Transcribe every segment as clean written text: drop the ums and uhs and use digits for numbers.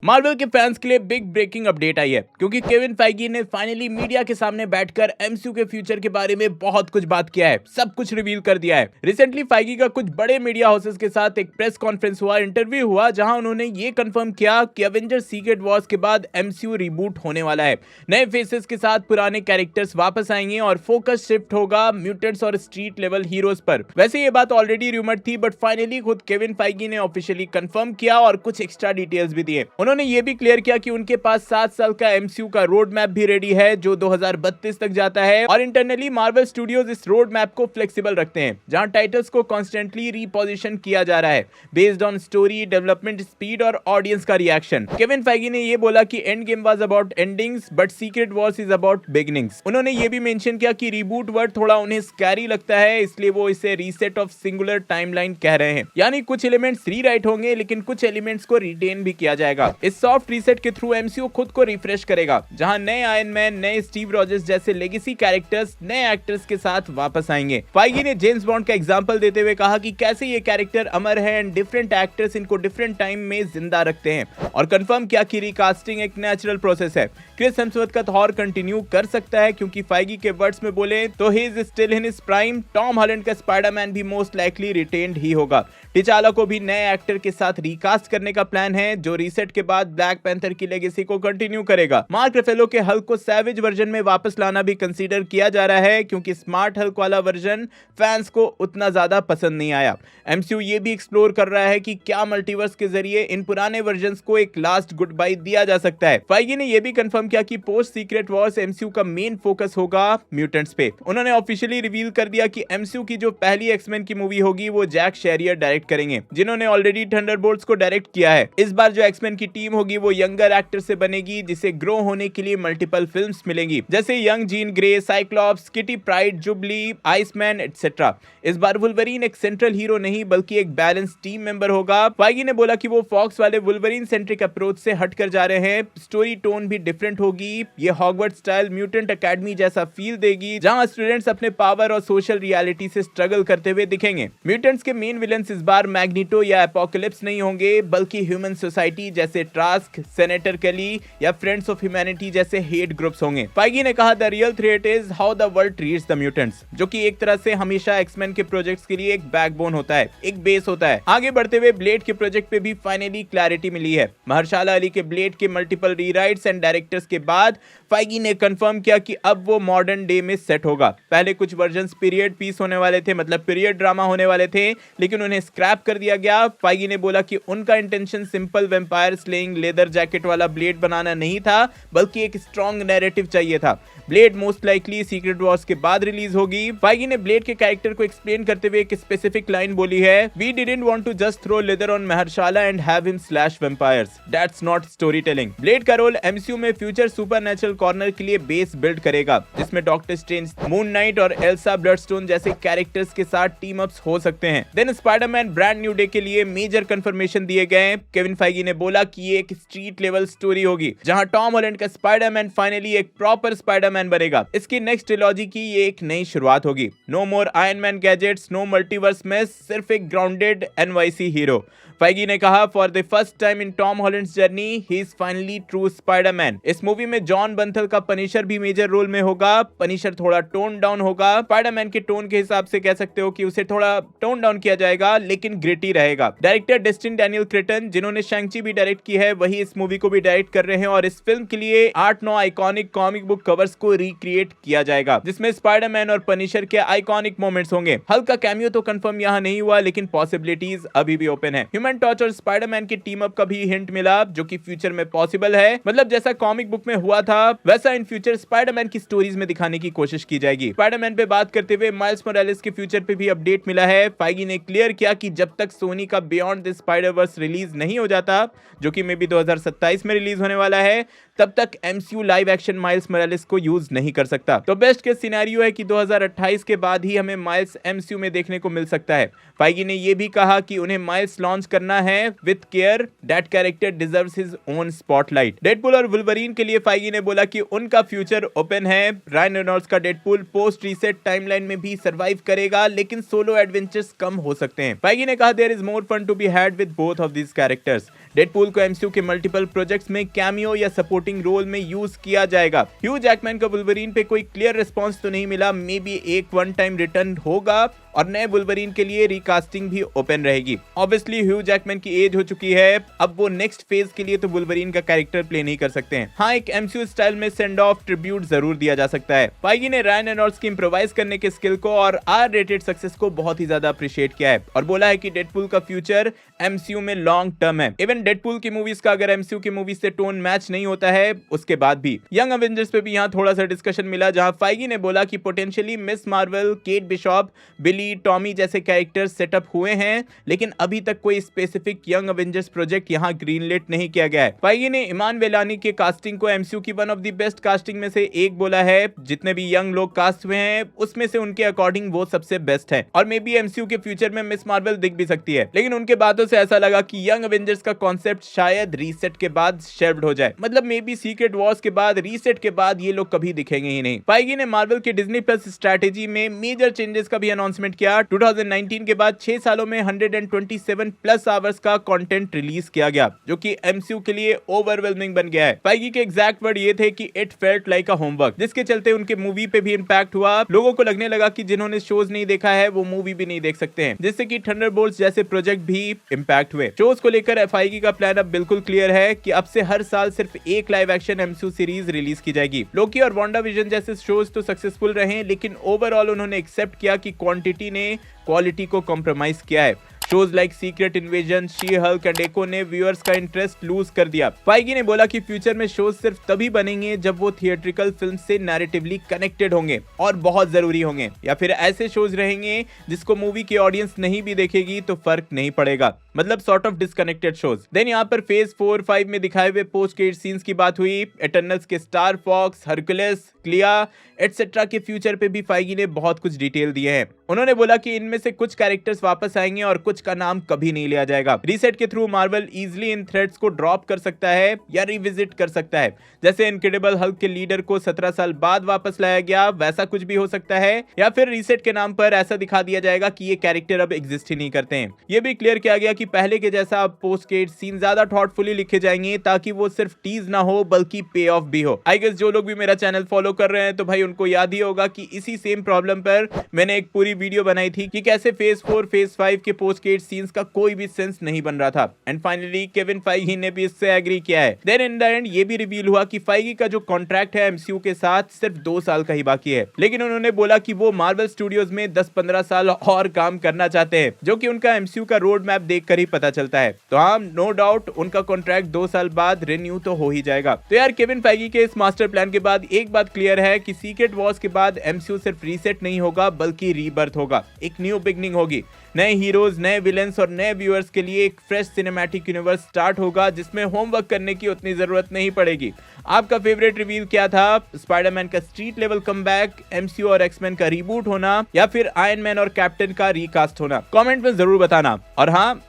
Marvel के fans के लिए बिग ब्रेकिंग अपडेट आई है क्योंकि केविन फाइगी ने फाइनली मीडिया के सामने बैठकर एमसीयू के फ्यूचर के बारे में बहुत कुछ बात किया है, सब कुछ रिवील कर दिया है। रिसेंटली फाइगी का कुछ बड़े मीडिया हाउसेस के साथ एक प्रेस कॉन्फ्रेंस हुआ, इंटरव्यू हुआ, जहां उन्होंने ये कंफर्म किया कि एवेंजर्स सीक्रेट वॉर्स के बाद एमसीयू रिबूट होने वाला है। नए फेसेस के साथ पुराने कैरेक्टर्स वापस आएंगे और फोकस शिफ्ट होगा म्यूटेंट्स और स्ट्रीट लेवल हीरोज पर। वैसे ये बात ऑलरेडी रूमर थी, बट फाइनली खुद केविन फाइगी ने ऑफिशियली कंफर्म किया और कुछ एक्स्ट्रा डिटेल्स भी दिए। उन्होंने ये भी क्लियर किया कि उनके पास 7 साल का एमसीयू का रोड मैप भी रेडी है जो 2032 तक जाता है, और इंटरनली मार्वल स्टूडियोज इस रोड मैप को फ्लेक्सिबल रखते हैं, जहां टाइटल्स को कॉन्स्टेंटली रीपोजिशन किया जा रहा है based on story, development speed और ऑडियंस का रिएक्शन। केविन फाइगी ने ये बोला कि end game was about endings but secret Wars is about beginnings. उन्होंने ये भी मेंशन किया कि रिबूट वर्ड थोड़ा उन्हें स्कैरी लगता है, इसलिए वो इसे रीसेट ऑफ सिंगुलर टाइमलाइन कह रहे हैं, यानी कुछ एलिमेंट्स रीराइट होंगे लेकिन कुछ एलिमेंट्स को रिटेन भी किया जाएगा। इस सॉफ्ट रीसेट के थ्रू एमसीयू खुद को रिफ्रेश करेगा, जहां नए आयरन मैन, नए स्टीव रॉजर्स जैसे लेगेसी कैरेक्टर्स नए एक्टर्स के साथ वापस आएंगे। फाइगी ने जेम्स बॉन्ड का एग्जांपल देते हुए कहा कि कैसे ये कैरेक्टर अमर है एंड डिफरेंट एक्टर्स इनको डिफरेंट टाइम में जिंदा रखते हैं, और कंफर्म किया कि रिकास्टिंग एक नेचुरल प्रोसेस है। क्रिस हेम्सवर्थ का थॉर कंटिन्यू कर सकता है क्योंकि फाइगी के वर्ड्स में बोले तो he is still in his prime. Tom Holland का स्पाइडरमैन भी मोस्ट लाइकली रिटेन्ड ही होगा। टिचाला को भी नए एक्टर के साथ रिकास्ट करने का प्लान है जो रीसेट के बाद ब्लैक पैंथर की लेगेसी को कंटिन्यू करेगा। मार्क रफेलो के हल्क को सैवेज वर्जन में वापस लाना भी कंसीडर किया जा रहा है क्योंकि स्मार्ट हल्क वाला वर्जन फैंस को उतना ज्यादा पसंद नहीं आया। एमसीयू ये भी एक्सप्लोर कर रहा है कि क्या मल्टीवर्स के जरिए इन पुराने वर्जन्स को एक लास्ट गुड बाय दिया जा सकता है। फाइगी ने यह भी कंफर्म किया कि पोस्ट सीक्रेट वॉर्स एमसीयू का मेन फोकस होगा म्यूटेंट्स पे। उन्होंने ऑफिशियली रिवील कर दिया कि एमसीयू की जो पहली एक्समैन की मूवी होगी वो जैक शेरियर डायरेक्ट करेंगे, जिन्होंने ऑलरेडी थंडरबोल्ट्स को डायरेक्ट किया है। इस बार जो एक्समैन की टीम होगी वो यंगर एक्टर से बनेगी, जिसे ग्रो होने के लिए मल्टीपल फिल्म्स मिलेंगी, जैसे young Jean Grey, Cyclops, kitty pride, jubilee, Iceman etcetera. इस बार वुल्वरीन एक सेंट्रल हीरो नहीं बल्कि एक बैलेंस टीम मेंबर होगा। फाइगी ने बोला कि वो फॉक्स वाले वुल्वरीन सेंट्रिक अप्रोच से हटकर जा रहे हैं, स्टोरी टोन भी डिफरेंट होगी। ये हॉगवर्ट स्टाइल म्यूटेंट एकेडमी जैसा फील देगी, जहां स्टूडेंट्स अपने पावर और सोशल रियलिटी से स्ट्रगल करते हुए दिखेंगे। म्यूटेंट्स के मेन विलन्स इस बार मैग्नीटो या एपोकलिप्स नहीं होंगे बल्कि ह्यूमन सोसाइटी जैसे ट्रास्क, सेनेटर केली या फ्रेंड्स ऑफ ह्यूमैनिटी जैसे हेट ग्रुप्स होंगे। फाइगी ने कहा the real threat is how the world treats the mutants, जो कि एक तरह से हमेशा एक्समैन के प्रोजेक्ट्स के लिए एक बैकबोन होता है, एक बेस होता है। आगे बढ़ते हुए ब्लेड के प्रोजेक्ट पे भी फाइनली क्लैरिटी मिली है। महरशाला अली के ब्लेड के मल्टीपल रीराइट्स एंड डायरेक्टर्स के बाद फाइगी ने कंफर्म किया कि अब वो मॉडर्न डे में सेट होगा। पहले कुछ वर्जन्स पीरियड पीस होने वाले थे, मतलब पीरियड ड्रामा होने वाले थे, लेकिन उन्हें स्क्रैप कर दिया गया। फाइगी ने बोला कि उनका intention simple vampire slaying leather jacket वाला ब्लेड बनाना नहीं था, बल्कि एक स्ट्रॉन्ग नैरेटिव चाहिए था। Blade most likely secret Wars के बाद रिलीज होगी। फाइगी ने ब्लेड के कैरेक्टर को एक्सप्लेन करते हुए एक स्पेसिफिक लाइन बोली है, we didn't want to just throw leather on Mahershala and have him slash vampires, that's not storytelling. Blade का रोल एमसीयू में फ्यूचर सुपरनैचुरल कॉर्नर के लिए बेस बिल्ड करेगा, जिसमें डॉक्टर स्ट्रेंज, मून नाइट और Elsa Bloodstone जैसे कैरेक्टर्स के साथ टीम अप्स हो सकते हैं। Then Spiderman brand new day के लिए मेजर कंफर्मेशन दिए गए। केविन फाइगी ने बोला कि ये एक स्ट्रीट लेवल स्टोरी होगी, जहां टॉम हॉलैंड का स्पाइडरमैन फाइनली एक प्रॉपर स्पाइडरमैन बनेगा। इसकी नेक्स्ट ट्रिलॉजी की ये एक नई शुरुआत होगी। No more Iron Man gadgets, no multiverse mess, सिर्फ एक ग्राउंडेड एनवाईसी हीरो। फाइगी ने कहा for the first time in Tom Holland's journey he is finally true Spiderman. इस मूवी में जॉन बंथल का पनिशर भी मेजर रोल में होगा। पनिशर थोड़ा टोन डाउन होगा, स्पाइडरमैन के टोन के हिसाब से कह सकते हो कि उसे थोड़ा टोन डाउन किया जाएगा, लेकिन ग्रिटी रहेगा। डायरेक्टर डेस्टिन डैनियल क्रेटन, जिन्होंने शैंग-ची भी डायरेक्ट की है, वही इस मूवी को भी डायरेक्ट कर रहे हैं, और इस फिल्म के लिए 8-9 आइकॉनिक कॉमिक बुक कवर्स को रिक्रिएट किया जाएगा, जिसमें स्पाइडरमैन और पनिशर के आइकॉनिक मोमेंट्स होंगे। हल्क का कैमियो तो कंफर्म यहाँ नहीं हुआ, लेकिन पॉसिबिलिटीज अभी भी ओपन है। ह्यूमन टॉर्च और स्पाइडरमैन की टीम अप का भी हिंट मिला, जो कि फ्यूचर में पॉसिबल है। मतलब जैसा कॉमिक बुक में हुआ था वैसा इन फ्यूचर स्पाइडरमैन की स्टोरीज में दिखाने की कोशिश की जाएगी। स्पाइडरमैन पे बात करते हुए माइल्स मोरालेस के फ्यूचर पे भी अपडेट मिला है। फाइगी ने क्लियर किया कि जब तक सोनी का बियॉन्ड द स्पाइडरवर्स रिलीज नहीं हो जाता, जो कि मे बी 2027 में रिलीज होने वाला है, तब तक MCU live action miles Morales को यूज नहीं कर सकता। तो बेस्ट केस सिनेरियो है कि 2028 के बाद ही हमें माइल्स एमसीयू में देखने को मिल सकता है। फाइगी ने यह भी कहा कि उन्हें माइल्स लॉन्च करना है with care, that character deserves his own spotlight. Deadpool और वुल्वरीन के लिए फाइगी ने बोला कि उनका फ्यूचर ओपन है। रायन रेनॉल्ड्स का डेडपूल पोस्ट रीसेट टाइमलाइन में भी सर्वाइव करेगा, लेकिन सोलो एडवेंचर्स कम हो सकते हैं। फाइगी ने कहा there is more fun to be had with both of these characters. Deadpool को एमसीयू के मल्टीपल प्रोजेक्ट्स में कैमियो या सपोर्टिंग रोल में यूज किया जाएगा। ह्यू जैकमैन का वुल्वरीन पे कोई क्लियर रिस्पॉन्स तो नहीं मिला, मे बी एक वन टाइम रिटर्न होगा और नए वुल्वरीन के लिए रिकास्टिंग भी ओपन रहेगी। ऑब्वियसली ह्यू जैकमैन की एज हो चुकी है, अब वो नेक्स्ट फेज के लिए तो वुल्वरीन का कैरेक्टर प्ले नहीं कर सकते हैं। हाँ, एक एमसीयू स्टाइल में सेंड ऑफ ट्रिब्यूट जरूर दिया जा सकता है। फाइगी ने रायन रेनॉल्ड्स की इंप्रोवाइज करने के स्किल को और आर रेटेड सक्सेस को बहुत ही ज्यादा अप्रिशिएट किया है और बोला है कि डेडपूल का फ्यूचर एमसीयू में लॉन्ग टर्म है। इवन डेडपूल की मूवीज का अगर एमसीयू की मूवीज से टोन मैच नहीं होता है उसके बाद भी। यंग अवेंजर्स पे भी यहाँ थोड़ा सा डिस्कशन मिला, जहां फाइगी ने बोला कि potentially Miss Marvel, Kate Bishop, Billy, Tommy जैसे कैरेक्टर्स सेटअप हुए हैं, लेकिन अभी तक कोई स्पेसिफिक यंग अवेंजर्स प्रोजेक्ट यहाँ ग्रीनलिट नहीं किया गया है। फाइगी ने इमान वेलानी के कास्टिंग को एमसीयू की one of the best casting में से एक बोला है। जितने भी यंग लोग कास्ट हुए हैं उसमें से उनके अकॉर्डिंग वो सबसे बेस्ट है और मे बी एमसीयू के फ्यूचर में मिस मार्वल दिख भी सकती है। लेकिन उनके बातों से ऐसा लगा कि यंग अवेंजर्स का कॉन्सेप्ट शायद रीसेट के बाद शेल्व्ड हो जाए, मतलब मे बी सीक्रेट वॉर्स के बाद, रीसेट के बाद ये लोग कभी दिखेंगे ही नहीं। फाइगी ने मार्वल के डिज्नी प्लस स्ट्रैटेजी में मेजर चेंजेस का भी अनाउंसमेंट किया। 2019 के बाद 6 सालों में 127 प्लस आवर्स का कंटेंट रिलीज किया गया, जो कि एमसीयू के लिए ओवरवेलमिंग बन गया है। फाइगी के एग्जैक्ट वर्ड ये थे कि it felt like a homework, जिसके चलते उनके मूवी पे भी इंपैक्ट हुआ। लोगों को लगने लगा कि जिन्होंने शोज नहीं देखा है वो मूवी भी नहीं देख सकते हैं, जिससे कि थंडरबोल्ट्स जैसे प्रोजेक्ट भी इंपैक्ट हुए। शोज को लेकर फाइगी का प्लान अब बिल्कुल क्लियर है कि अब से हर साल सिर्फ एक live action MCU series release की जाएगी। लोकी और वांडा विजन जैसे शोज तो सक्सेसफुल रहे, लेकिन ओवरऑल उन्होंने एक्सेप्ट किया कि क्वांटिटी ने क्वालिटी को कॉम्प्रोमाइज किया है। Shows like Secret Invasion, She Hulk and Echo ने व्यूअर्स का इंटरेस्ट लूज कर दिया। फाइगी ने बोला कि फ्यूचर में शोज सिर्फ तभी बनेंगे जब वो थिएट्रिकल फिल्म से नैरेटिवली कनेक्टेड होंगे और बहुत जरूरी होंगे, या फिर ऐसे शोज रहेंगे जिसको मूवी की ऑडियंस नहीं भी देखेगी तो फर्क नहीं पड़ेगा, मतलब sort of disconnected shows. Then यहाँ पर फेज 4, 5 में दिखाए हुए पोस्ट क्रेडिट सीन्स की बात हुई। एटर्नल्स के स्टार फॉक्स, हरकुलेस, क्लिया एटसेट्रा के फ्यूचर पे भी फाइगी ने बहुत कुछ डिटेल दिए हैं। उन्होंने बोला कि इनमें से कुछ कैरेक्टर्स वापस आएंगे और कुछ का नाम कभी नहीं लिया जाएगा। रीसेट के थ्रू मार्वल इजीली इन थ्रेड्स को ड्रॉप कर सकता है या रिविजिट कर सकता है। जैसे इनक्रेडिबल हल्क के लीडर को 17 साल बाद वापस लाया गया, वैसा कुछ भी हो सकता है, या फिर रीसेट के नाम पर ऐसा दिखा दिया जाएगा कि ये कैरेक्टर अब एग्जिस्ट ही नहीं करते हैं। ये भी क्लियर किया गया कि पहले के जैसा अब पोस्ट क्रेडिट सीन ज्यादा थॉटफुली लिखे जाएंगे, ताकि वो सिर्फ टीज ना हो बल्कि पे ऑफ भी हो। आई गेस जो लोग भी मेरा चैनल फॉलो कर रहे हैं तो भाई उनको याद ही होगा कि इसी सेम प्रॉब्लम पर मैंने एक पूरी वीडियो बनाई थी कि कैसे फेज 4, फेज 5 के पोस्ट क्रेडिट सीन्स का कोई भी सेंस नहीं बन रहा था। एंड फाइनली केविन फाइगी ने भी इससे एग्री किया है। देन इन द एंड ये भी रिवील हुआ कि फाइगी का जो कॉन्ट्रैक्ट है एमसीयू के साथ सिर्फ 2 साल का ही बाकी है, लेकिन उन्होंने बोला कि वो मार्वल स्टूडियोज में 10-15 साल और काम करना चाहते हैं, जो कि उनका एमसीयू का रोड मैप देखकर ही पता चलता है। तो हाँ, नो डाउट उनका कॉन्ट्रैक्ट 2 साल बाद रिन्यू तो हो ही जाएगा। तो यार केविन फाइगी के इस मास्टर प्लान के बाद एक बात क्लियर है कि सीक्रेट वॉर्स के बाद एमसीयू सिर्फ रीसेट नहीं होगा बल्कि रीबर्थ होगा, एक न्यू बिगनिंग होगी। नए हीरोज, नए विलेंस और नए व्यूअर्स के लिए एक फ्रेश सिनेमैटिक यूनिवर्स स्टार्ट होगा, जिसमें होमवर्क करने की उतनी जरूरत नहीं पड़ेगी। आपका फेवरेट रिवील क्या था? स्पाइडरमैन का स्ट्रीट लेवल कमबैक, एमसीयू और एक्समैन का रीबूट होना, या फिर आयरन मैन और कैप्टन का रीकास्ट होना? कमेंट में जरूर बताना। और हाँ,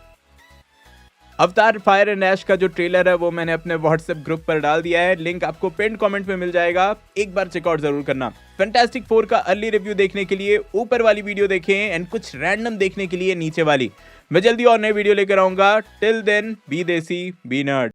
अवतार फायर एंड ऐश का जो ट्रेलर है वो मैंने अपने व्हाट्सएप ग्रुप पर डाल दिया है, लिंक आपको पिन कमेंट में मिल जाएगा, एक बार चेकआउट जरूर करना। फैंटास्टिक 4 का अर्ली रिव्यू देखने के लिए ऊपर वाली वीडियो देखें एंड कुछ रैंडम देखने के लिए नीचे वाली। मैं जल्दी और नई वीडियो लेकर आऊंगा। टिल देन बी देसी बी नर्ड।